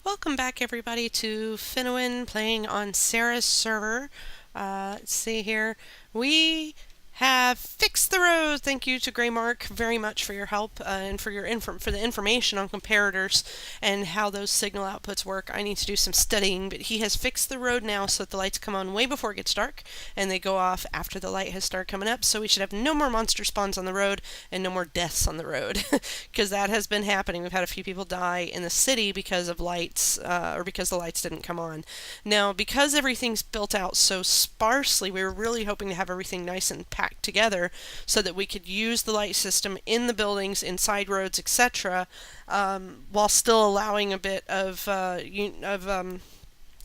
Welcome back, everybody, to Finowin playing on Sara's server. Let's see here. We have fixed the road. Thank you to Greymark very much for your help and for your for the information on comparators and how those signal outputs work. I need to do some studying, but he has fixed the road now so that the lights come on way before it gets dark and they go off after the light has started coming up. So we should have no more monster spawns on the road and no more deaths on the road because that has been happening. We've had a few people die in the city because of lights or because the lights didn't come on. Now, because everything's built out so sparsely, we were really hoping to have everything nice and packed together so that we could use the light system in the buildings, inside roads, etc., while still allowing a bit of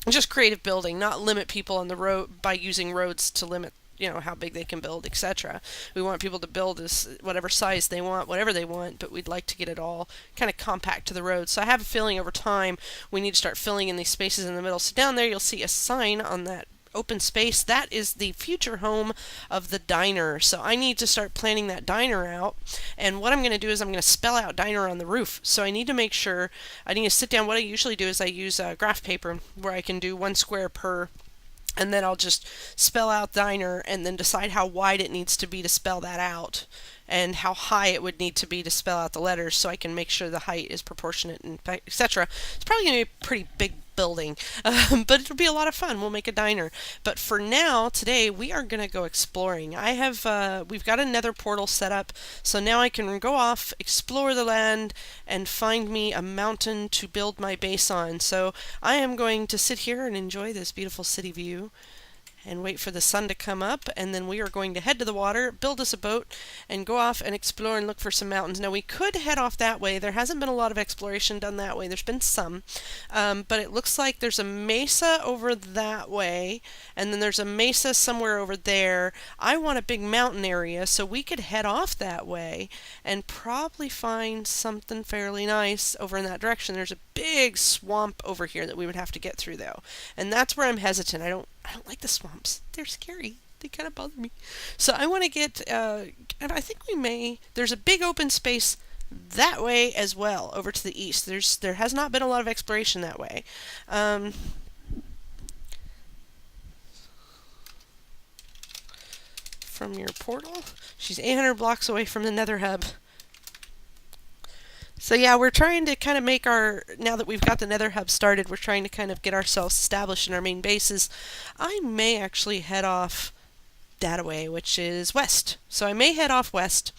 just creative building, not limit people on the road by using roads to limit how big they can build, etc. We want people to build as whatever size they want, whatever they want, but we'd like to get it all kind of compact to the road. So I have a feeling over time we need to start filling in these spaces in the middle. So down there you'll see a sign on that open space. That is the future home of the diner. So I need to start planning that diner out. And what I'm going to do is I'm going to spell out diner on the roof. So I need to make sure, I need to sit down. What I usually do is I use graph paper where I can do one square per, and then I'll just spell out diner and then decide how wide it needs to be to spell that out and how high it would need to be to spell out the letters so I can make sure the height is proportionate and etc. It's probably going to be a pretty big building, but it'll be a lot of fun. We'll make a diner. But for now, today, we are going to go exploring. We've got a nether portal set up, so now I can go off, explore the land, and find me a mountain to build my base on. So I am going to sit here and enjoy this beautiful city view and wait for the sun to come up, and then we are going to head to the water, build us a boat, and go off and explore and look for some mountains. Now, we could head off that way. There hasn't been a lot of exploration done that way. There's been some, but it looks like there's a mesa over that way, and then there's a mesa somewhere over there. I want a big mountain area, so we could head off that way and probably find something fairly nice over in that direction. There's a big swamp over here that we would have to get through, though, and that's where I'm hesitant. I don't like the swamps. They're scary. They kind of bother me. So I want to get, and I think we may, there's a big open space that way as well, over to the east. There has not been a lot of exploration that way. From your portal. She's 800 blocks away from the Nether hub. So yeah, we're trying to kind of make now that we've got the Nether hub started, we're trying to kind of get ourselves established in our main bases. I may actually head off that way, which is west. So I may head off west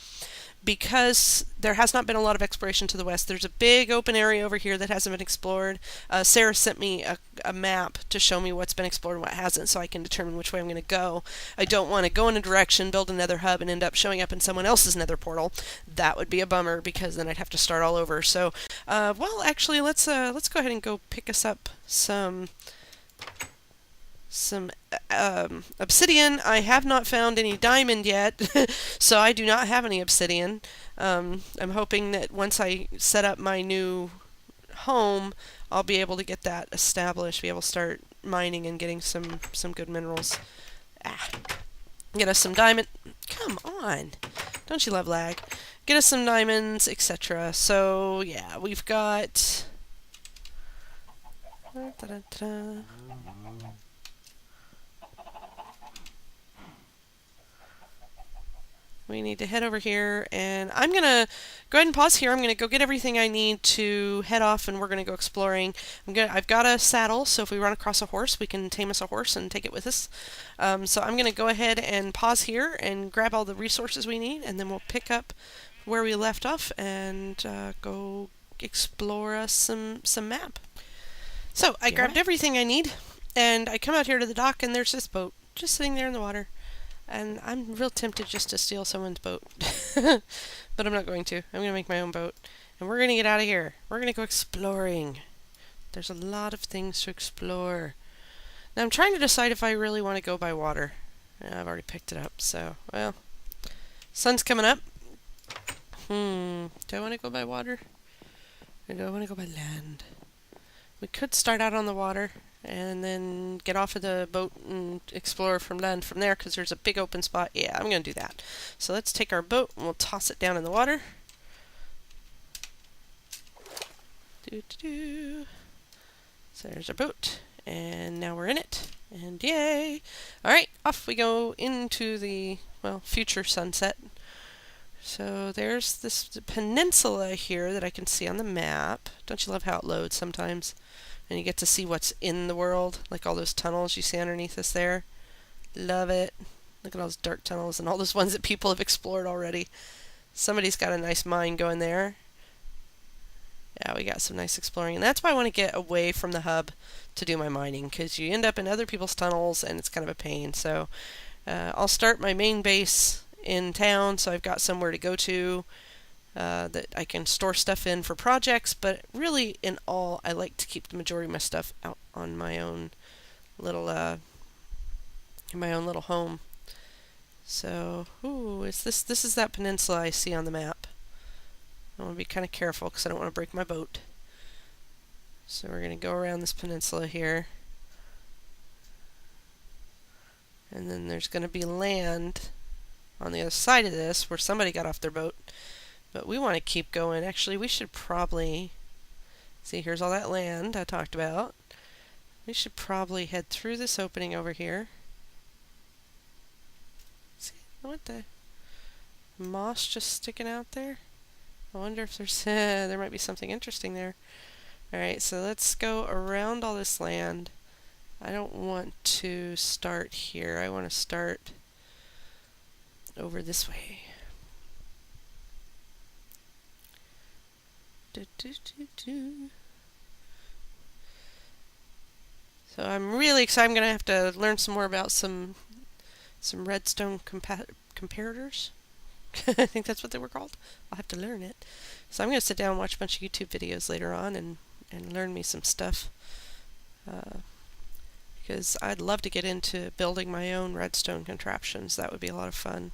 because there has not been a lot of exploration to the west. There's a big open area over here that hasn't been explored. Sarah sent me a map to show me what's been explored and what hasn't, so I can determine which way I'm going to go. I don't want to go in a direction, build a nether hub, and end up showing up in someone else's nether portal. That would be a bummer because then I'd have to start all over. So, well, actually, let's go ahead and go pick us up some obsidian. I have not found any diamond yet, so I do not have any obsidian. I'm hoping that once I set up my new home, I'll be able to get that established, be able to start mining and getting some good minerals. Get us some diamond. Come on. Don't you love lag? Get us some diamonds, etc. So, yeah, we've got... We need to head over here, and I'm going to go ahead and pause here. I'm going to go get everything I need to head off, and we're going to go exploring. I've got a saddle, so if we run across a horse, we can tame us a horse and take it with us. So I'm going to go ahead and pause here and grab all the resources we need, and then we'll pick up where we left off and go explore us some map. So I grabbed everything I need, and I come out here to the dock, and there's this boat just sitting there in the water. And I'm real tempted just to steal someone's boat. But I'm not going to. I'm going to make my own boat. And we're going to get out of here. We're going to go exploring. There's a lot of things to explore. Now I'm trying to decide if I really want to go by water. I've already picked it up, so, well. Sun's coming up. Do I want to go by water? Or do I want to go by land? We could start out on the water and then get off of the boat and explore from land from there because there's a big open spot. Yeah, I'm going to do that. So let's take our boat and we'll toss it down in the water. So there's our boat. And now we're in it. And yay! Alright, off we go into the, well, future sunset. So there's this peninsula here that I can see on the map. Don't you love how it loads sometimes? And you get to see what's in the world, like all those tunnels you see underneath us there. Love it. Look at all those dark tunnels and all those ones that people have explored already. Somebody's got a nice mine going there. Yeah, we got some nice exploring. And that's why I want to get away from the hub to do my mining, because you end up in other people's tunnels and it's kind of a pain. So I'll start my main base in town, so I've got somewhere to go to that I can store stuff in for projects. But really, in all, I like to keep the majority of my stuff out on my own little home. So, ooh, this is that peninsula I see on the map. I want to be kind of careful because I don't want to break my boat. So we're going to go around this peninsula here. And then there's going to be land on the other side of this where somebody got off their boat. But we want to keep going. Actually, we should probably... See, here's all that land I talked about. We should probably head through this opening over here. See, what the... moss just sticking out there? I wonder if there's... there might be something interesting there. Alright, so let's go around all this land. I don't want to start here. I want to start over this way. So I'm really excited. I'm going to have to learn some more about some redstone comparators. I think that's what they were called. I'll have to learn it. So I'm going to sit down and watch a bunch of YouTube videos later on and learn me some stuff. Because I'd love to get into building my own redstone contraptions. That would be a lot of fun.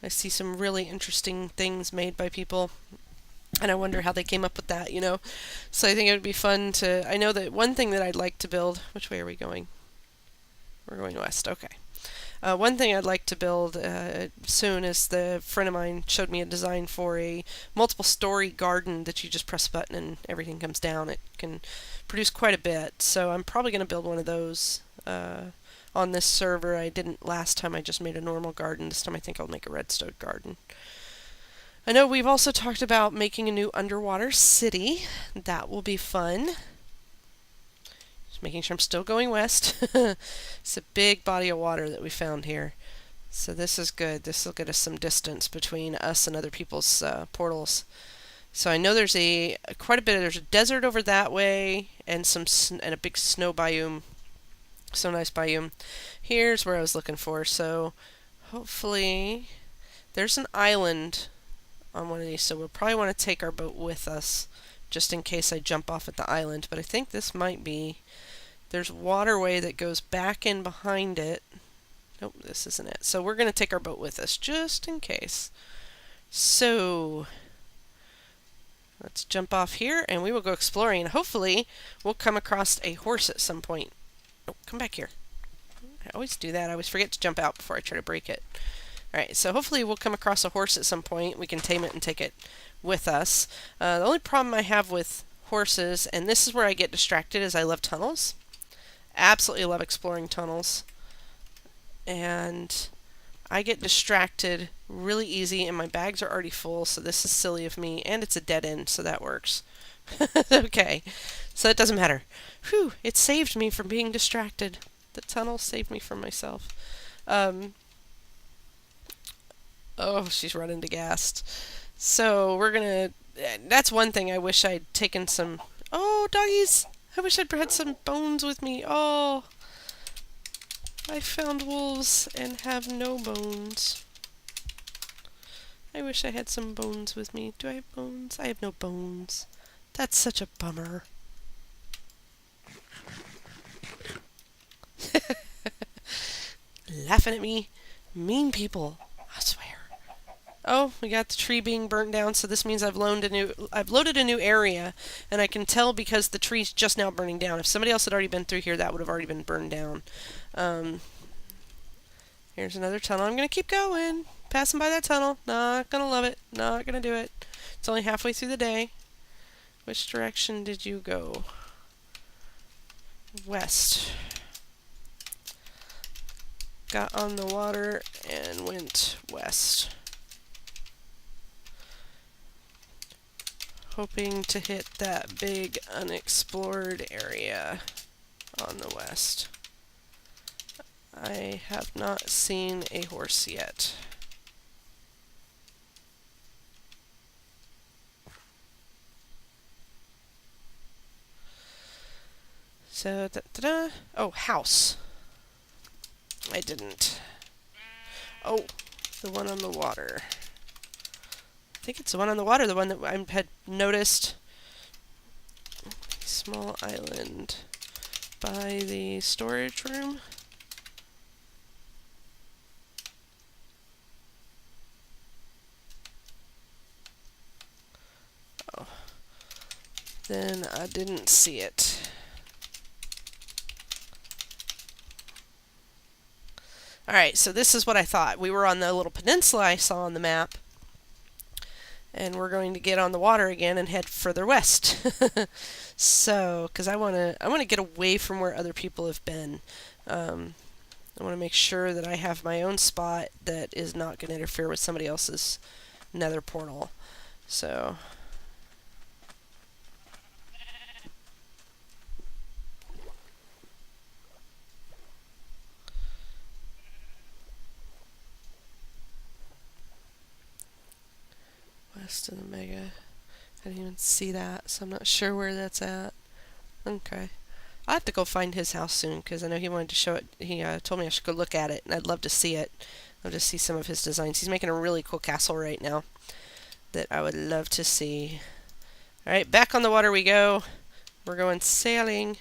I see some really interesting things made by people, and I wonder how they came up with that, you know. So I think it would be fun to... I know that one thing that I'd like to build... Which way are we going? We're going west, okay. One thing I'd like to build soon is the friend of mine showed me a design for a multiple story garden that you just press a button and everything comes down. It can produce quite a bit, so I'm probably going to build one of those on this server. I didn't last time. I just made a normal garden. This time I think I'll make a redstone garden. I know we've also talked about making a new underwater city. That will be fun. Making sure I'm still going west. It's a big body of water that we found here. So this is good. This will get us some distance between us and other people's portals. So I know there's quite a bit. There's a desert over that way and and a big snow biome. So nice biome. Here's where I was looking for. So hopefully there's an island on one of these. So we'll probably want to take our boat with us just in case I jump off at the island. But I think this might be... There's a waterway that goes back in behind it. Nope, this isn't it. So we're going to take our boat with us, just in case. So, let's jump off here, and we will go exploring. And hopefully, we'll come across a horse at some point. Oh, come back here. I always do that. I always forget to jump out before I try to break it. Alright, so hopefully we'll come across a horse at some point. We can tame it and take it with us. The only problem I have with horses, and this is where I get distracted, is I love tunnels. Absolutely love exploring tunnels, and I get distracted really easy, and my bags are already full, so this is silly of me, and it's a dead end, so that works. Okay, so it doesn't matter. Whew, it saved me from being distracted. The tunnel saved me from myself. Oh, she's running to gas. So we're gonna... That's one thing I wish I'd taken some... Oh, doggies! I wish I'd had some bones with me. Oh, I found wolves and have no bones. I wish I had some bones with me. Do I have bones? I have no bones. That's such a bummer. Laughing at me. Mean people. I swear. Oh, we got the tree being burnt down, so this means I've loaded a new area, and I can tell because the tree's just now burning down. If somebody else had already been through here, that would have already been burned down. Here's another tunnel. I'm going to keep going. Passing by that tunnel. Not going to love it. Not going to do it. It's only halfway through the day. Which direction did you go? west. Got on the water and went west. Hoping to hit that big unexplored area on the west. I have not seen a horse yet. So, oh, house. I didn't. Oh, the one on the water. I think it's the one on the water, the one that I had noticed. Small island by the storage room. Oh. Then I didn't see it. Alright, so this is what I thought. We were on the little peninsula I saw on the map. And we're going to get on the water again and head further west. So, because I want to get away from where other people have been. I want to make sure that I have my own spot that is not going to interfere with somebody else's nether portal. So, west of the mega. I didn't even see that, so I'm not sure where that's at. Okay. I'll have to go find his house soon, because I know he wanted to show it. He told me I should go look at it, and I'd love to see it. I'd love to see some of his designs. He's making a really cool castle right now that I would love to see. Alright, back on the water we go. We're going sailing.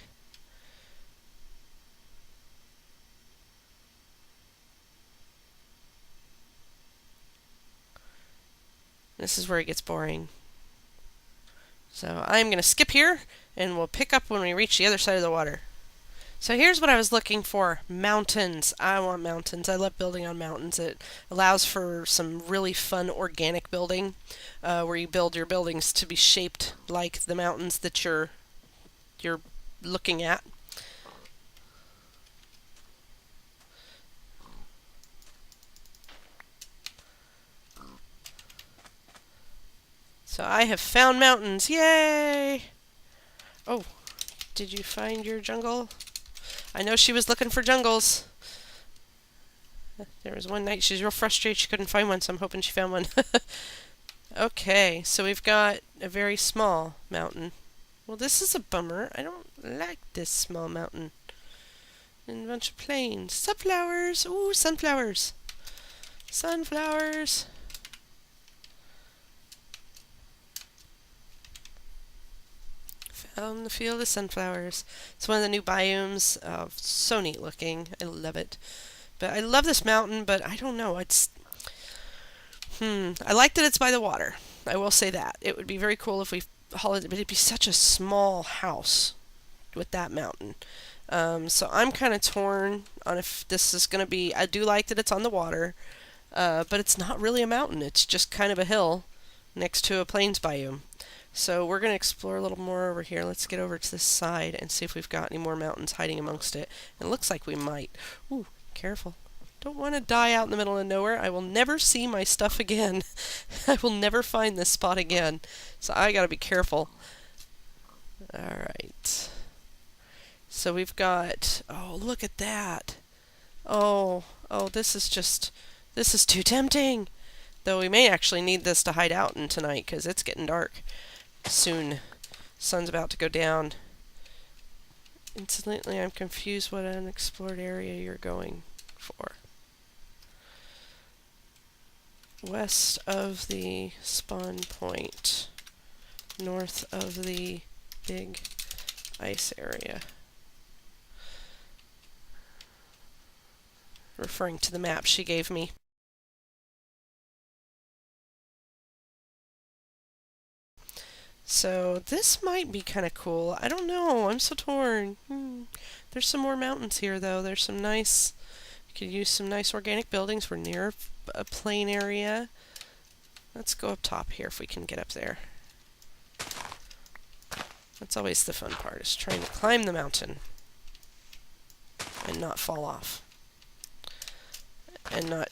This is where it gets boring. So I'm going to skip here, and we'll pick up when we reach the other side of the water. So here's what I was looking for. Mountains. I want mountains. I love building on mountains. It allows for some really fun organic building, where you build your buildings to be shaped like the mountains that you're looking at. So I have found mountains. Yay! Oh, did you find your jungle? I know she was looking for jungles. There was one night she's real frustrated she couldn't find one, so I'm hoping she found one. Okay, so we've got a very small mountain. Well, this is a bummer. I don't like this small mountain. And a bunch of plains. Sunflowers! Ooh, sunflowers! Sunflowers! Found the field of sunflowers. It's one of the new biomes. So neat looking. I love it. But I love this mountain, but I don't know. It's... I like that it's by the water. I will say that. It would be very cool if we hauled it, but it'd be such a small house with that mountain. So I'm kind of torn on if this is going to be... I do like that it's on the water, but it's not really a mountain. It's just kind of a hill next to a plains biome. So we're going to explore a little more over here. Let's get over to this side and see if we've got any more mountains hiding amongst it. It looks like we might. Ooh, careful. Don't want to die out in the middle of nowhere. I will never see my stuff again. I will never find this spot again. So I got to be careful. Alright. So we've got... Oh, look at that. Oh, this is too tempting. Though we may actually need this to hide out in tonight, because it's getting dark soon. Sun's about to go down. Incidentally, I'm confused what unexplored area you're going for. West of the spawn point. North of the big ice area. Referring to the map she gave me. So this might be kind of cool. I don't know. I'm so torn. There's some more mountains here, though. There's some nice... You could use some nice organic buildings. We're near a plain area. Let's go up top here if we can get up there. That's always the fun part, is trying to climb the mountain. and not fall off. And not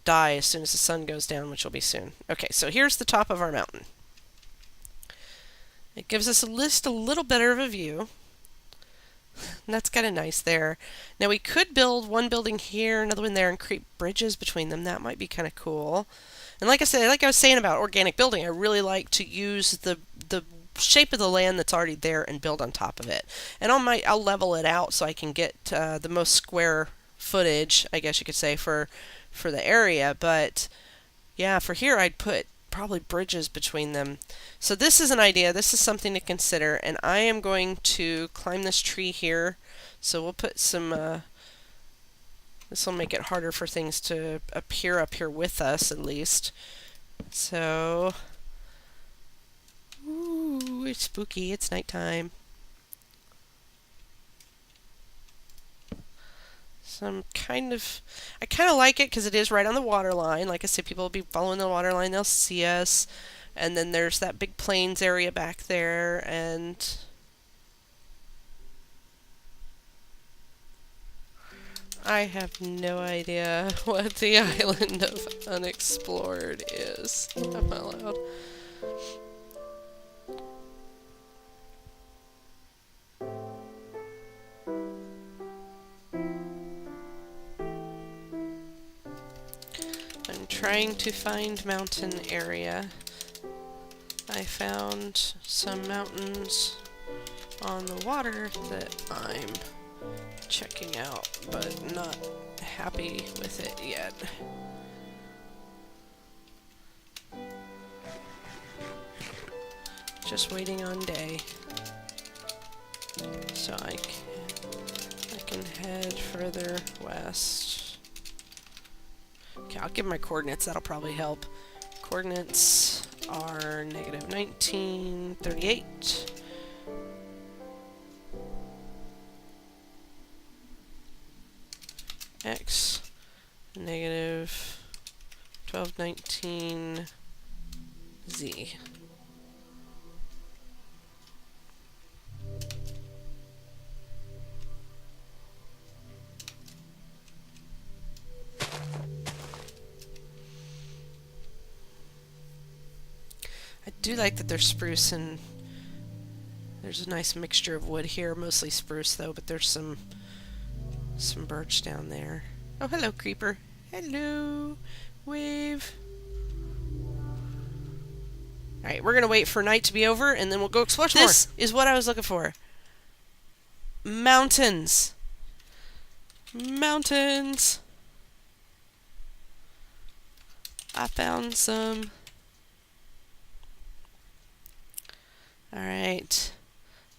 die as soon as the sun goes down, which will be soon. Okay, so here's the top of our mountain. It gives us a little better of a view. And that's kind of nice there. Now we could build one building here, another one there, and create bridges between them. That might be kind of cool. And like I said, like I was saying about organic building, I really like to use the shape of the land that's already there and build on top of it. And I'll level it out so I can get the most square footage, I guess you could say, for the area. But yeah, for here I'd put probably bridges between them. So this is an idea. This is something to consider, and I am going to climb this tree here. So we'll put some this will make it harder for things to appear up here with us, at least. So ooh, it's spooky. It's nighttime. So I kind of like it because it is right on the water line. Like I said, people will be following the water line. They'll see us. And then there's that big plains area back there. And I have no idea what the island of unexplored is. I'm not allowed. I'm trying to find mountain area. I found some mountains on the water that I'm checking out, but not happy with it yet. Just waiting on day. So I can head further west. Okay, I'll give my coordinates. That'll probably help. Coordinates are -1938. X -1219 Z. I do like that there's spruce and there's a nice mixture of wood here, mostly spruce though, but there's some birch down there. Oh, hello, creeper. Hello. Wave. Alright, we're going to wait for night to be over, and then we'll go explore some more. This is what I was looking for. Mountains. Mountains. I found some. Alright.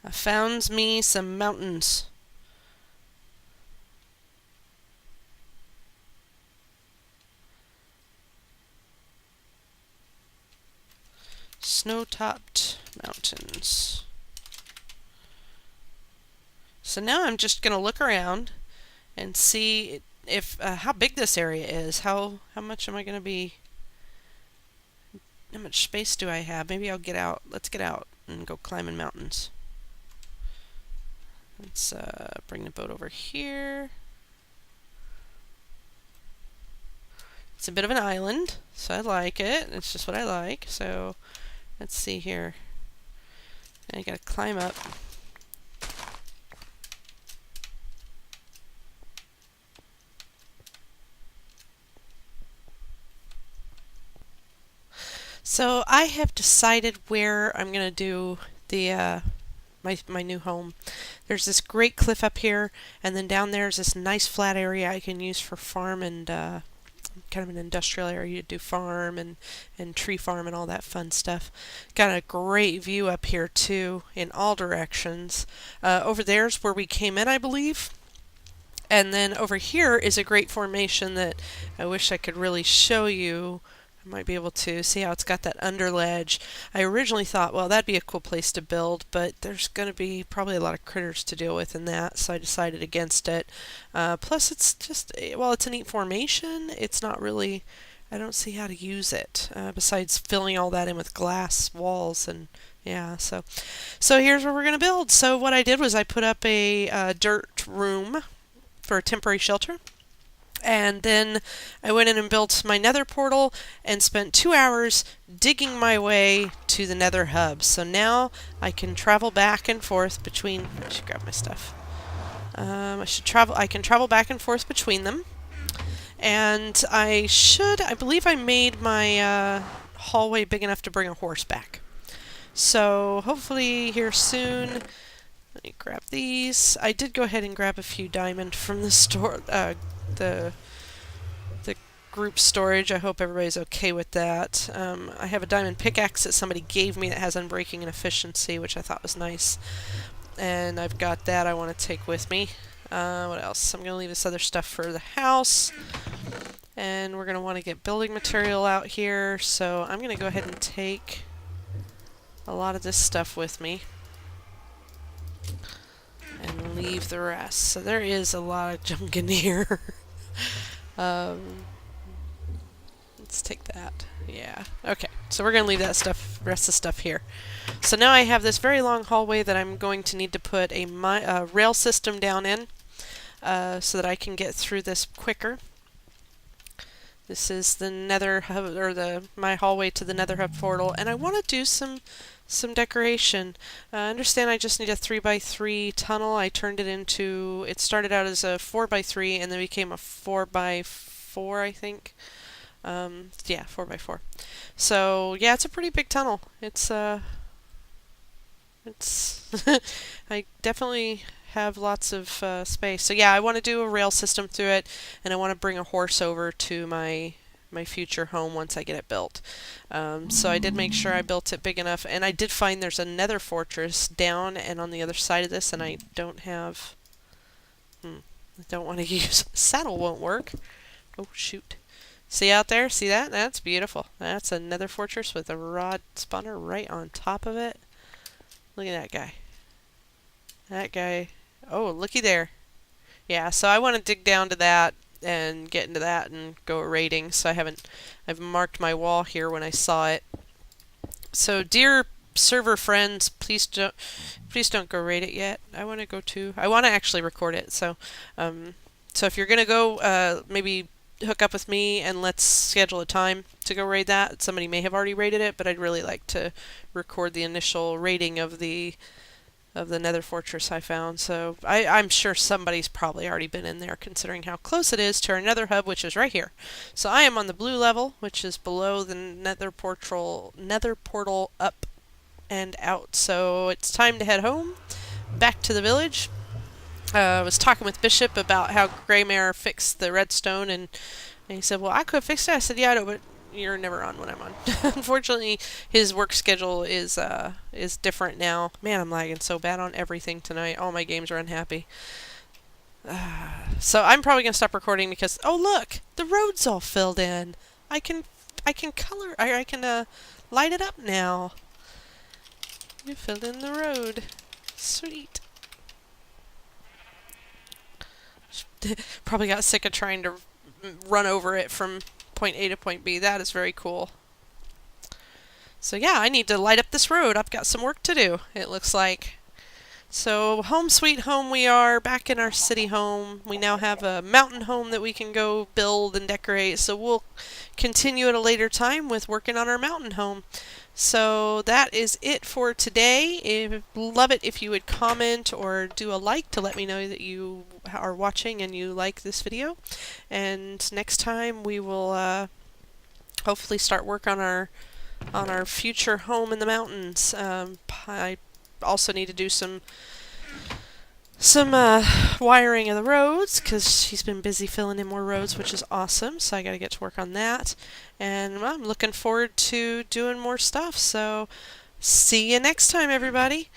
I found me some mountains. Snow-topped mountains. So now I'm just going to look around and see if how big this area is. How much am I going to be? How much space do I have? Maybe I'll get out. Let's get out and go climbing mountains. Let's bring the boat over here. It's a bit of an island, so I like it. It's just what I like. So let's see here. I gotta climb up. So I have decided where I'm gonna do the my new home. There's this great cliff up here, and then down there's this nice flat area I can use for farm and kind of an industrial area to do farm and tree farm and all that fun stuff. Got a great view up here too in all directions. Over there's where we came in, I believe. And then over here is a great formation that I wish I could really show you. I might be able to see how it's got that underledge. I originally thought, well, that'd be a cool place to build, but there's going to be probably a lot of critters to deal with in that, so I decided against it. Plus, it's just, well, it's a neat formation. It's not really, I don't see how to use it, besides filling all that in with glass walls and yeah, so here's where we're going to build. So what I did was I put up a dirt room for a temporary shelter. And then I went in and built my nether portal and spent 2 hours digging my way to the nether hub. So now I can travel back and forth between... I should grab my stuff. I can travel back and forth between them. And I believe I made my hallway big enough to bring a horse back. So hopefully here soon. Let me grab these. I did go ahead and grab a few diamond from the store, the group storage. I hope everybody's okay with that. I have a diamond pickaxe that somebody gave me that has unbreaking and efficiency, which I thought was nice. And I've got that I want to take with me. What else? I'm going to leave this other stuff for the house. And we're going to want to get building material out here. So I'm going to go ahead and take a lot of this stuff with me. And leave the rest. So there is a lot of junk in here. Let's take that. Yeah. Okay. So we're going to leave that stuff, rest of the stuff here. So now I have this very long hallway that I'm going to need to put a rail system down in so that I can get through this quicker. This is the nether hub, or my hallway to the nether hub portal, and I want to do some decoration. I understand I just need a 3x3 tunnel. I turned it into, it started out as a 4x3 and then became a 4x4, I think. Yeah, 4x4. So yeah, it's a pretty big tunnel. It's I definitely have lots of space. So yeah, I want to do a rail system through it, and I want to bring a horse over to my future home once I get it built. So I did make sure I built it big enough, and I did find there's a nether fortress down and on the other side of this, and I don't have... I don't want to use... Saddle won't work. Oh, shoot. See out there? See that? That's beautiful. That's a nether fortress with a rod spawner right on top of it. Look at that guy. That guy. Oh, looky there. Yeah, so I want to dig down to that and get into that and go raiding. So I've marked my wall here when I saw it. So dear server friends, please don't go raid it yet. I want to go too. I want to actually record it. So if you're gonna go, maybe hook up with me and let's schedule a time to go raid that. Somebody may have already raided it, but I'd really like to record the initial raiding of the nether fortress I found. So I'm sure somebody's probably already been in there, considering how close it is to our nether hub, which is right here. So I am on the blue level, which is below the nether portal up and out. So it's time to head home, back to the village. I was talking with Bishop about how Greymare fixed the redstone, and he said, well, I could fix it. I said, yeah, I know, but you're never on when I'm on. Unfortunately, his work schedule is different now. Man, I'm lagging so bad on everything tonight. All my games are unhappy. So I'm probably going to stop recording because, oh look, the road's all filled in. I can light it up now. You filled in the road. Sweet. Probably got sick of trying to run over it from point A to point B. That is very cool. So yeah, I need to light up this road. I've got some work to do, it looks like. So home sweet home we are, back in our city home. We now have a mountain home that we can go build and decorate. So we'll continue at a later time with working on our mountain home. So that is it for today. Love it if you would comment or do a like to let me know that you are watching and you like this video. And next time we will hopefully start work on our future home in the mountains. I also need to do some wiring of the roads, because she's been busy filling in more roads, which is awesome. So I got to get to work on that, and I'm looking forward to doing more stuff. So see you next time, everybody.